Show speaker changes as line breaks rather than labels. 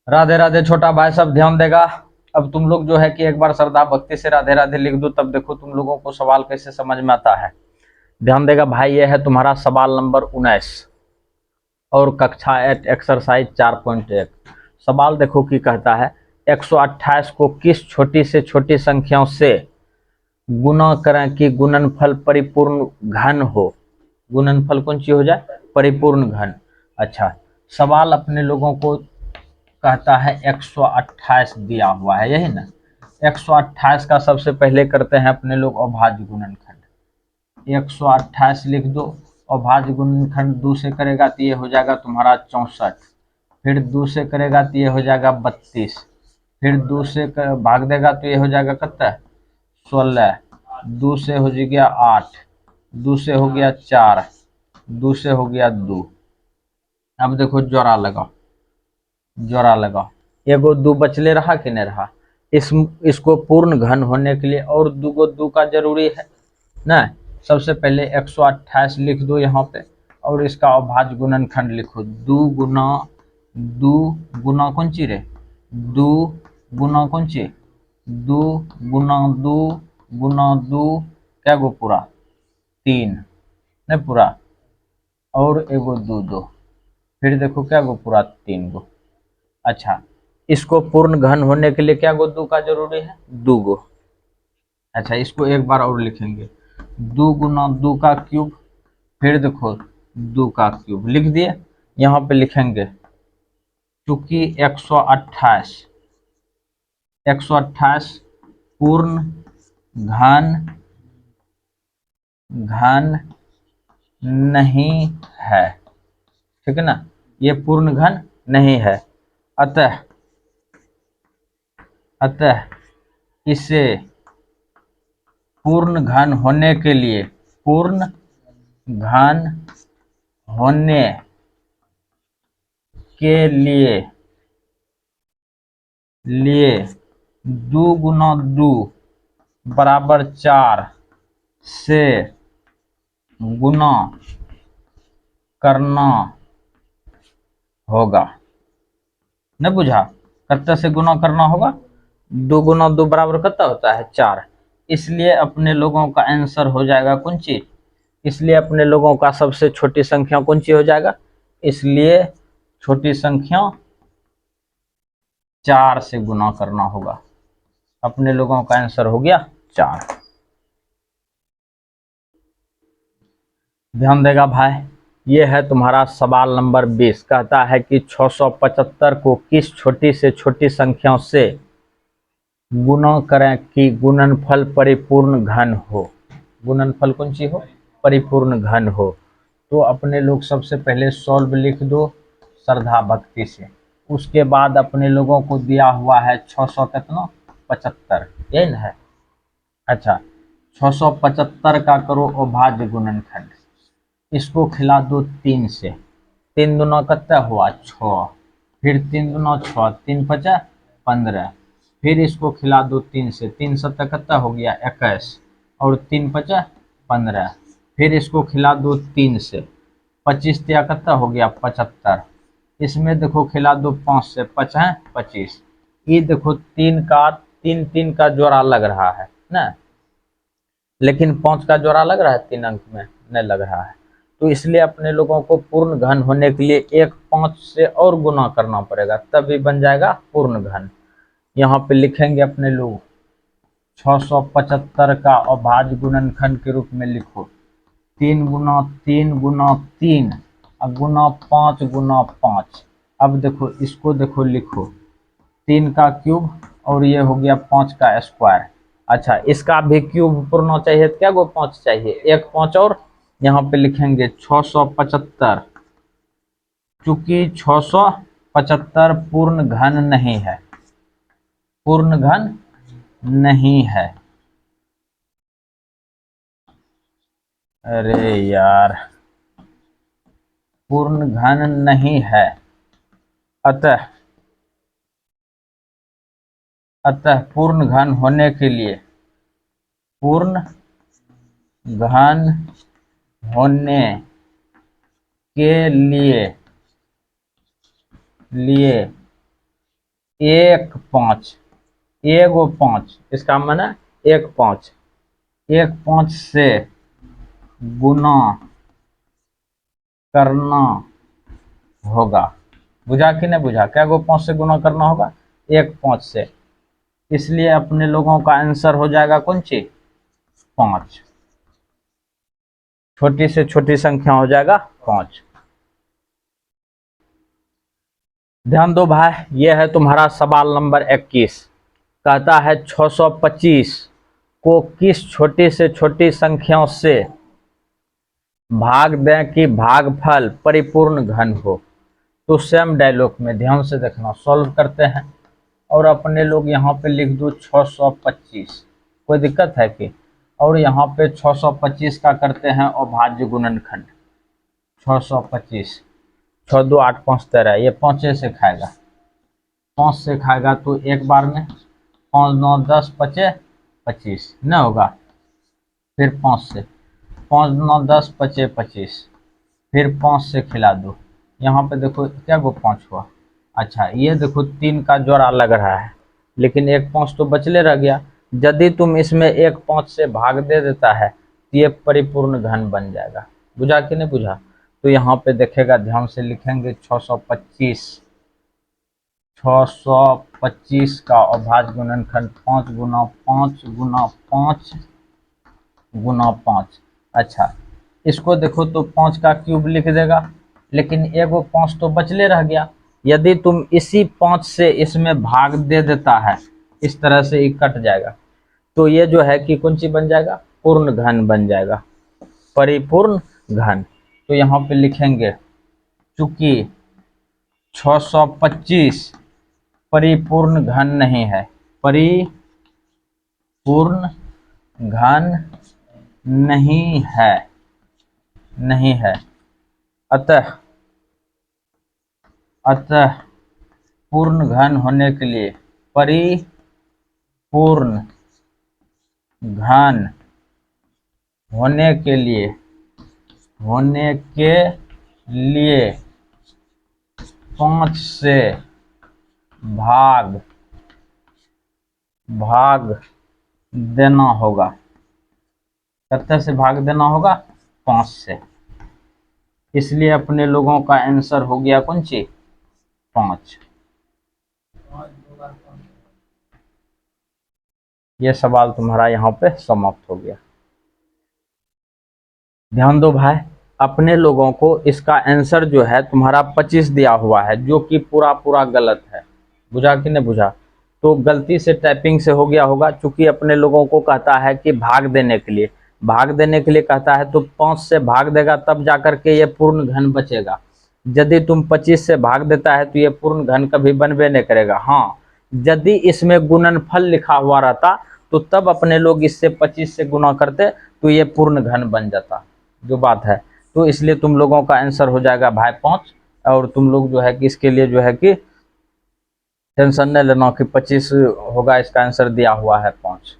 राधे राधे छोटा भाई, सब ध्यान देगा। अब तुम लोग जो है कि एक बार श्रद्धा भक्ति से राधे राधे लिख दो, तब देखो तुम लोगों को सवाल कैसे समझ में आता है। ध्यान देगा भाई, ये है तुम्हारा सवाल नंबर 19 और कक्षा 8 एक्सरसाइज 4.1। सवाल देखो कि कहता है 128 को किस छोटी से छोटी संख्याओं से गुना करें कि गुणनफल परिपूर्ण घन हो। गुणनफल कौन सी हो जाए? परिपूर्ण घन। अच्छा, सवाल अपने लोगों को कहता है 128 दिया हुआ है, यही ना। 128 का सबसे पहले करते हैं अपने लोग अभाज्य गुणनखंड। 128 लिख दो। अभाज्य गुणनखंड 2 से करेगा तो ये हो जाएगा तुम्हारा 64। फिर 2 से करेगा तो ये हो जाएगा 32। फिर 2 से भाग देगा तो ये हो जाएगा कितना? 16। 2 से हो गया 8। 2 से हो गया 4। 2 से हो गया 2। अब देखो जोड़ा लगाओ, जोड़ा लगाओ। एगो 2 बचले रहा कि नहीं रहा। इसको पूर्ण घन होने के लिए और 2 का जरूरी है ना। सबसे पहले 128 लिख दो यहाँ पे और इसका अभाज्य गुणनखंड लिखो। 2 गुना कौन ची रे? 2 गुना कौन ची? 2 गुना 2 गुना 2 क्या गो पूरा? 3 नहीं पूरा, और एगो 2 फिर देखो क्या गो पूरा? 3 गो। अच्छा, इसको पूर्ण घन होने के लिए क्या गो 2 का जरूरी है? 2 गो। अच्छा, इसको एक बार और लिखेंगे। 2 गुना 2 का क्यूब। फिर देखो 2 का क्यूब लिख दिए। यहाँ पे लिखेंगे चूंकि 128 पूर्ण घन घन नहीं है, ठीक है ना। ये पूर्ण घन नहीं है, अतः अतः इसे पूर्ण घन होने के लिए, पूर्ण घन होने के लिए 2 गुना 2 बराबर 4 से गुना करना होगा। न बुझा? कितना से गुना करना होगा? 2 गुना 2 बराबर कितना होता है? 4। इसलिए अपने लोगों का आंसर हो जाएगा कौन चीज? इसलिए अपने लोगों का सबसे छोटी संख्या कौन सी हो जाएगा? इसलिए छोटी संख्या 4 से गुना करना होगा। अपने लोगों का आंसर हो गया 4। ध्यान देगा भाई, ये है तुम्हारा सवाल नंबर 20। कहता है कि 675 को किस छोटी से छोटी संख्याओं से गुना करें कि गुणनफल परिपूर्ण घन हो। गुणनफल कौन सी हो? परिपूर्ण घन हो। तो अपने लोग सबसे पहले सॉल्व लिख दो श्रद्धा भक्ति से। उसके बाद अपने लोगों को दिया हुआ है 600 कितना? 75, यही ना है। अच्छा, 675 का करो अभाज्य गुणनखंड। इसको खिला दो 3 से। 3 दूना कितना हुआ? 6। फिर 3 दूना 6, 3 पचा 15। फिर इसको खिला दो 3 से। 3 सत्ता कितना हो गया? 21। और 3 पचा 15। फिर इसको खिला दो 3 से। 25 तिया कितना हो गया? 75। इसमें देखो खिला दो 5 से। 5 है 25। ये देखो 3 का जोड़ा लग रहा है ना, लेकिन 5 का जोड़ा लग रहा है 3 अंक में? नहीं लग रहा है। तो इसलिए अपने लोगों को पूर्ण घन होने के लिए एक 5 से और गुना करना पड़ेगा, तभी बन जाएगा पूर्ण घन। यहाँ पे लिखेंगे अपने लोग 675 का अभाज्य गुणनखंड के रूप में लिखो 3 गुना 3 गुना 3 और गुना 5 गुना 5। अब देखो इसको देखो लिखो 3 का क्यूब और ये हो गया 5 का स्क्वायर। अच्छा, इसका भी क्यूब पूर्ण चाहिए तो क्या गो 5 चाहिए? एक 5 और यहाँ पे लिखेंगे 675। चूंकि 675 पूर्ण घन नहीं है, पूर्ण घन नहीं है। अरे यार, पूर्ण घन नहीं है। अतः अतः पूर्ण घन होने के लिए, पूर्ण घन होने के लिए एक पाँच, एगो पाँच, इसका माने एक पाँच, एक पाँच से गुना करना होगा। बुझा कि नहीं बुझा? क्या गो पाँच से गुना करना होगा? एक पाँच से। इसलिए अपने लोगों का आंसर हो जाएगा कौन सी? पाँच। छोटी से छोटी संख्या हो जाएगा पाँच। ध्यान दो भाई, ये है तुम्हारा सवाल नंबर 21। कहता है 625 को किस छोटी से छोटी संख्याओं से भाग दें कि भागफल परिपूर्ण घन हो। तो सेम डायलॉग में ध्यान से देखना, सॉल्व करते हैं। और अपने लोग यहाँ पे लिख दो 625, कोई दिक्कत है कि? और यहाँ पे 625 का करते हैं अभाज्य गुणनखंड। 625, 6 2 8 5 13, ये पाँचे से खाएगा, 5 से खाएगा तो एक बार में 5 9 10 पचे 25 न होगा। फिर 5 से, 5 9 10 पचे 25, फिर 5 से खिला दो। यहाँ पे देखो क्या गो 5 हुआ। अच्छा ये देखो 3 का जोड़ा लग रहा है, लेकिन एक 5 तो बचले रह गया। यदि तुम इसमें एक 5 से भाग दे देता है तो ये परिपूर्ण घन बन जाएगा। बुझा कि नहीं बुझा? तो यहाँ पे देखेगा, ध्यान से लिखेंगे 625, 625 का अभाज्य गुणनखंड 5 गुना 5 गुना 5 गुना 5। अच्छा इसको देखो तो 5 का क्यूब लिख देगा, लेकिन एगो 5 तो बचले रह गया। यदि तुम इसी 5 से इसमें भाग दे देता है, इस तरह से ये कट जाएगा, तो ये जो है कि कौन सी बन जाएगा? पूर्ण घन बन जाएगा, परिपूर्ण घन। तो यहाँ पे लिखेंगे चूंकि 625 परिपूर्ण घन नहीं है, परिपूर्ण घन नहीं है, नहीं है, अतः पूर्ण घन होने के लिए, परिपूर्ण घन होने के लिए 5 से भाग देना होगा। कितने से भाग देना होगा? 5 से। इसलिए अपने लोगों का आंसर हो गया कौन सी? 5। ये सवाल तुम्हारा यहाँ पे समाप्त हो गया। ध्यान दो भाई, अपने लोगों को इसका आंसर जो है तुम्हारा 25 दिया हुआ है, जो कि पूरा गलत है। बुझा कि नहीं बुझा? तो गलती से टाइपिंग से हो गया होगा, चूंकि अपने लोगों को कहता है कि भाग देने के लिए, भाग देने के लिए कहता है, तो 5 से भाग देगा तब जाकर के ये पूर्ण घन बचेगा। यदि तुम 25 से भाग देता है तो ये पूर्ण घन कभी बनबे नहीं करेगा। हाँ, यदि इसमें गुणनफल लिखा हुआ रहता तो तब अपने लोग इससे 25 से गुना करते तो ये पूर्ण घन बन जाता, जो बात है। तो इसलिए तुम लोगों का आंसर हो जाएगा भाई 5। और तुम लोग जो है कि इसके लिए जो है कि टेंशन नहीं लेना कि 25 होगा, इसका आंसर दिया हुआ है 5।